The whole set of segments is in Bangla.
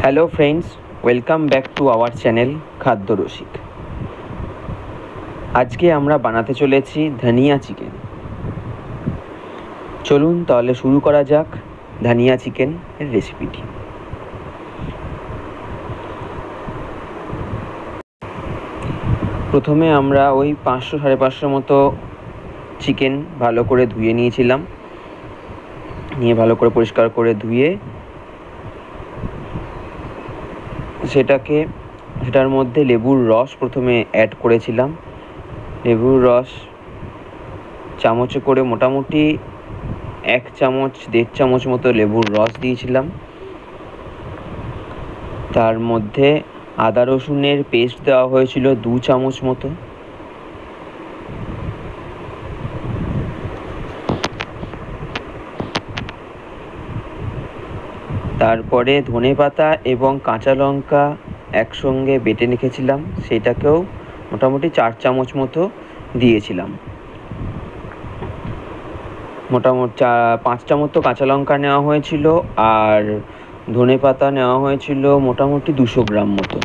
Hello friends, welcome back to our channel খাদ্য রসিক। আজকে আমরা বানাতে চলেছি ধনিয়া চিকেন। চলুন তাহলে শুরু করা যাক ধনিয়া চিকেন এর রেসিপিটি। প্রথমে আমরা ওই 500-550 মতো চিকেন ভালো করে ধুয়ে নিয়েছিলাম। নিয়ে ভালো করে পরিষ্কার করে ধুয়ে সেটার মধ্যে লেবুর রস প্রথমে অ্যাড করেছিলাম। লেবুর রস চামচে করে মোটামুটি 1 চামচ 1.5 চামচ মতো লেবুর রস দিয়েছিলাম। তার মধ্যে আদা রসুনের পেস্ট দেওয়া হয়েছিল 2 চামচ মতো। তারপরে ধনেপাতা এবং কাঁচা লঙ্কা একসঙ্গে বেটে রেখেছিলাম, সেটাকেও মোটামুটি 4 চামচ মতো দিয়েছিলাম। মোটামুটি 5টা মতো কাঁচা লঙ্কা নেওয়া হয়েছিল আর ধনেপাতা নেওয়া হয়েছিল মোটামুটি 200 গ্রাম মতো।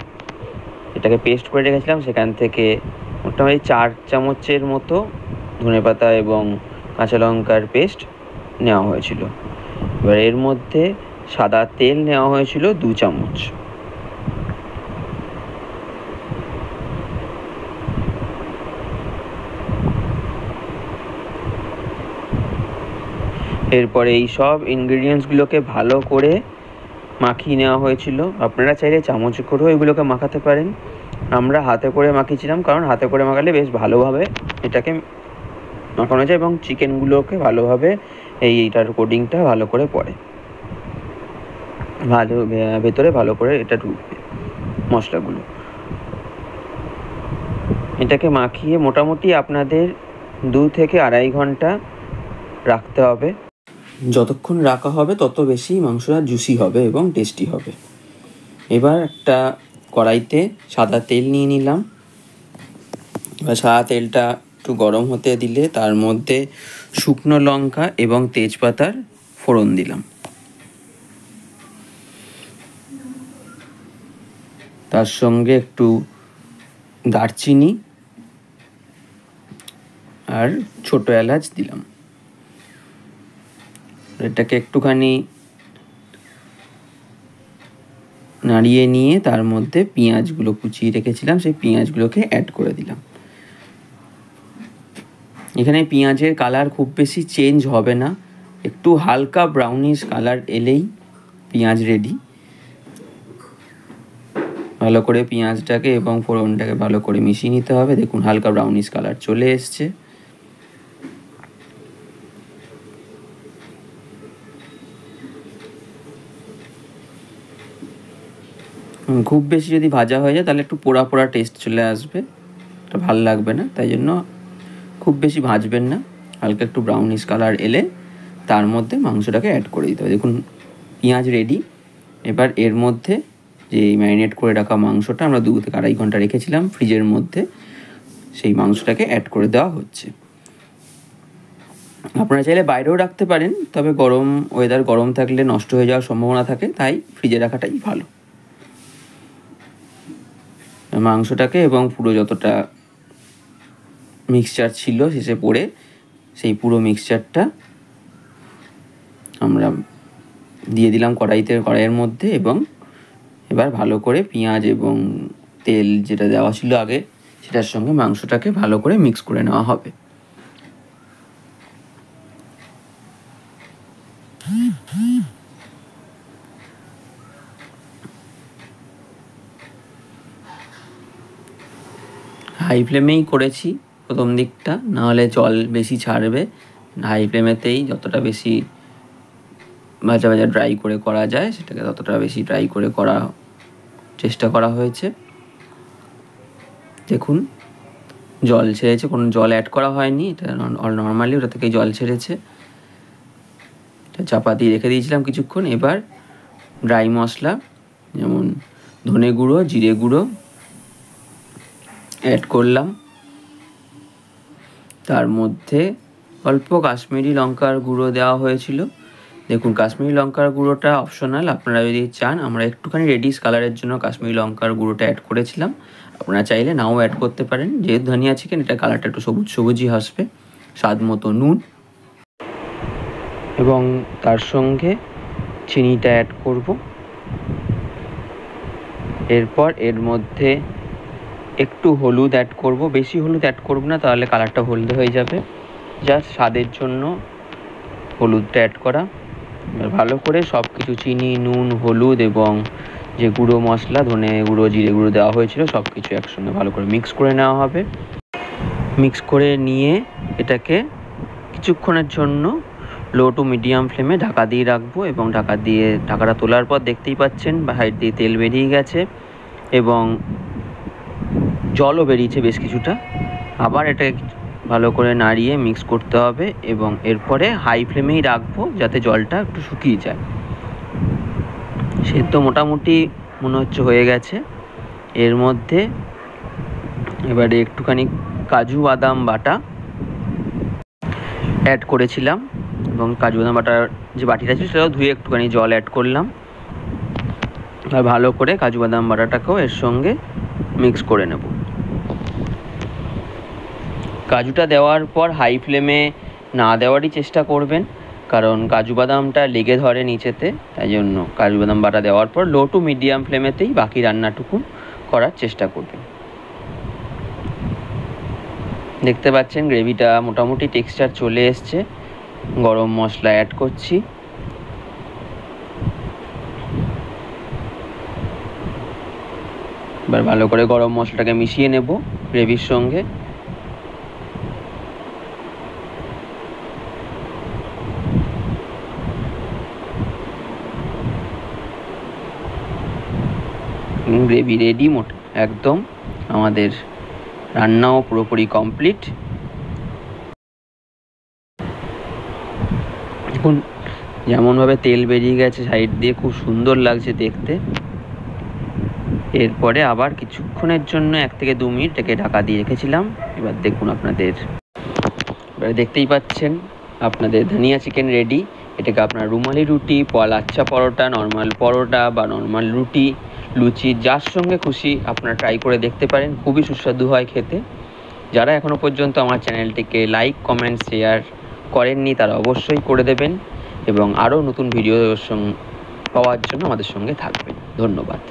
এটাকে পেস্ট করে রেখেছিলাম, সেখান থেকে মোটামুটি 4 চামচের মতো ধনেপাতা এবং কাঁচা লঙ্কার পেস্ট নেওয়া হয়েছিল। এবার এর মধ্যে সাদা তেল নেওয়া হয়েছিল 2 চামচ। এরপরে এই সব ইনগ্রিডিয়েন্টসগুলোকে ভালো করে মাখিয়ে নেওয়া হয়েছিল। আপনারা চাইলে চামচে করেও এগুলোকে মাখাতে পারেন। আমরা হাতে করে মাখিয়েছিলাম, কারণ হাতে করে মাখালে বেশ ভালোভাবে এটাকে মাখানো যায় এবং চিকেনগুলোকে ভালোভাবে এইটার কোটিংটা ভালো করে পড়ে, ভেতরে ভালো করে এটা ঢুকবে মশলাগুলো। এটাকে মাখিয়ে মোটামুটি আপনাদের 2 থেকে 2.5 ঘন্টা রাখতে হবে। যতক্ষণ রাখা হবে তত বেশি মাংসটা জুসি হবে এবং টেস্টি হবে। এবার একটা কড়াইতে সাদা তেল নিয়ে নিলাম। এবার সাদা তেলটা একটু গরম হতে দিলে তার মধ্যে শুকনো লঙ্কা এবং তেজপাতার ফোড়ন দিলাম। তার সঙ্গে একটু দারচিনি আর ছোটো এলাচ দিলাম। এটাকে একটুখানি নাড়িয়ে নিয়ে তার মধ্যে পেঁয়াজগুলো কুচিয়ে রেখেছিলাম, সেই পেঁয়াজগুলোকে অ্যাড করে দিলাম। এখানে পেঁয়াজের কালার খুব বেশি চেঞ্জ হবে না, একটু হালকা ব্রাউনিশ কালার এলেই পেঁয়াজ রেডি। ভালো করে পেঁয়াজটাকে এবং ফোড়নটাকে ভালো করে মিশিয়ে নিতে হবে। দেখুন হালকা ব্রাউনিশ কালার চলে এসছে। খুব বেশি যদি ভাজা হয়ে যায় তাহলে একটু পোড়া পোড়া টেস্ট চলে আসবে, এটা ভালো লাগবে না। তাই জন্য খুব বেশি ভাজবেন না, হালকা একটু ব্রাউনিশ কালার এলে তার মধ্যে মাংসটাকে অ্যাড করে দিতে হবে। দেখুন পেঁয়াজ রেডি। এবার এর মধ্যে যে ম্যারিনেট করে রাখা মাংসটা আমরা 2 থেকে 2.5 ঘন্টা রেখেছিলাম ফ্রিজের মধ্যে, সেই মাংসটাকে অ্যাড করে দেওয়া হচ্ছে। আপনারা চাইলে বাইরেও রাখতে পারেন, তবে ওয়েদার গরম থাকলে নষ্ট হয়ে যাওয়ার সম্ভাবনা থাকে, তাই ফ্রিজে রাখাটাই ভালো। মাংসটাকে এবং পুরো যতটা মিক্সচার ছিল শেষে পড়ে সেই পুরো মিক্সচারটা আমরা দিয়ে দিলাম কড়াইয়ের মধ্যে, এবং এবার ভালো করে পেঁয়াজ এবং তেল যেটা দেওয়া ছিল আগে সেটার সঙ্গে মাংসটাকে ভালো করে মিক্স করে নেওয়া হবে। হাই ফ্লেমেই করেছি প্রথম দিকটা, নাহলে জল বেশি ছাড়বে। হাই ফ্লেমেতেই যতটা বেশি ভাজা ড্রাই করে করা যায় সেটাকে ততটা বেশি ড্রাই করে করা চেষ্টা করা হয়েছে। দেখুন জল ছেড়েছে, কোনো জল অ্যাড করা হয়নি, এটা নর্মালি ওটা থেকে জল ছেড়েছে। এটা চাপা দিয়ে রেখে দিয়েছিলাম কিছুক্ষণ। এবার ড্রাই মশলা যেমন ধনে গুঁড়ো, জিরে গুঁড়ো অ্যাড করলাম। তার মধ্যে অল্প কাশ্মীরি লঙ্কার গুঁড়ো দেওয়া হয়েছিল, দেখুন কাশ্মীরি লঙ্কার গুঁড়োটা অপশনাল, আপনারা যদি চান। আমরা একটুখানি রেডিশ কালারের জন্য কাশ্মীরি লঙ্কার গুঁড়োটা অ্যাড করেছিলাম, আপনারা চাইলে নাও অ্যাড করতে পারেন। যেহেতু ধনিয়া চিকেন, এটা কালারটা একটু সবুজ সবুজই আসবে। স্বাদ মতো নুন এবং তার সঙ্গে চিনিটা অ্যাড করব। এরপর এর মধ্যে একটু হলুদ অ্যাড করব, বেশি হলুদ অ্যাড করব না, তাহলে কালারটা হলদে হয়ে যাবে। জাস্ট স্বাদের জন্য হলুদটা অ্যাড করা। এবার ভালো করে সব কিছু চিনি, নুন, হলুদ এবং যে গুঁড়ো মশলা, ধনে গুঁড়ো, জিরে গুঁড়ো দেওয়া হয়েছিল, সব কিছু একসঙ্গে ভালো করে মিক্স করে নেওয়া হবে। মিক্স করে নিয়ে এটাকে কিছুক্ষণের জন্য লো টু মিডিয়াম ফ্লেমে ঢাকা দিয়ে রাখবো। এবং ঢাকাটা তোলার পর দেখতেই পাচ্ছেন সাইড দিয়ে তেল বেরিয়ে গেছে এবং জলও বেরিয়েছে বেশ কিছুটা। আবার এটাকে ভালো করে নাড়িয়ে মিক্স করতে হবে এবং এরপরে হাই ফ্লেমেই রাখবো, যাতে জলটা একটু শুকিয়ে যায়। সেদ্ধ মোটামুটি মনে হচ্ছে হয়ে গেছে। এর মধ্যে এবারে একটুখানি কাজু বাদাম বাটা অ্যাড করেছিলাম এবং কাজু বাদাম বাটার যে বাটিটা ছিল সেটাও ধুয়ে একটুখানি জল অ্যাড করলাম। আর ভালো করে কাজু বাদাম বাটাটাকেও এর সঙ্গে মিক্স করে নেব। কাজুটা দেওয়ার পর হাই ফ্লেমে না দেওয়ারই চেষ্টা করবেন, কারণ কাজু বাদামটা লেগে ধরে নিচেতে। তাই জন্য কাজু বাদাম বাটা দেওয়ার পর লো টু মিডিয়াম ফ্লেমেতেই বাকি রান্নাটুকু করার চেষ্টা করবেন। দেখতে পাচ্ছেন গ্রেভিটা মোটামুটি টেক্সচার চলে এসছে। গরম মশলা অ্যাড করছি। এবার ভালো করে গরম মশলাটাকে মিশিয়ে নেব গ্রেভির সঙ্গে। গ্রেভি রেডি একদম। আমাদের রান্নাও পুরোপুরি কমপ্লিট। এখন যেমনভাবে তেল বেরিয়ে গেছে সাইড দিয়ে, খুব সুন্দর লাগছে দেখতে। এরপরে আবার কিছুক্ষণের জন্য 1 থেকে 2 মিনিট এটাকে ঢাকা দিয়ে রেখেছিলাম। এবার দেখুন এবারে দেখতেই পাচ্ছেন আপনাদের ধনিয়া চিকেন রেডি। এটাকে আপনার রুমালি রুটি, লাচ্ছা পরোটা, নর্মাল পরোটা বা নর্মাল রুটি, লুচি, যার সঙ্গে খুশি আপনারা ট্রাই করে দেখতে পারেন। খুবই সুস্বাদু হয় খেতে। যারা এখনও পর্যন্ত আমার চ্যানেলটিকে লাইক, কমেন্ট, শেয়ার করেননি, তারা অবশ্যই করে দেবেন এবং আরও নতুন ভিডিও পাওয়ার জন্য আমাদের সঙ্গে থাকবেন। ধন্যবাদ।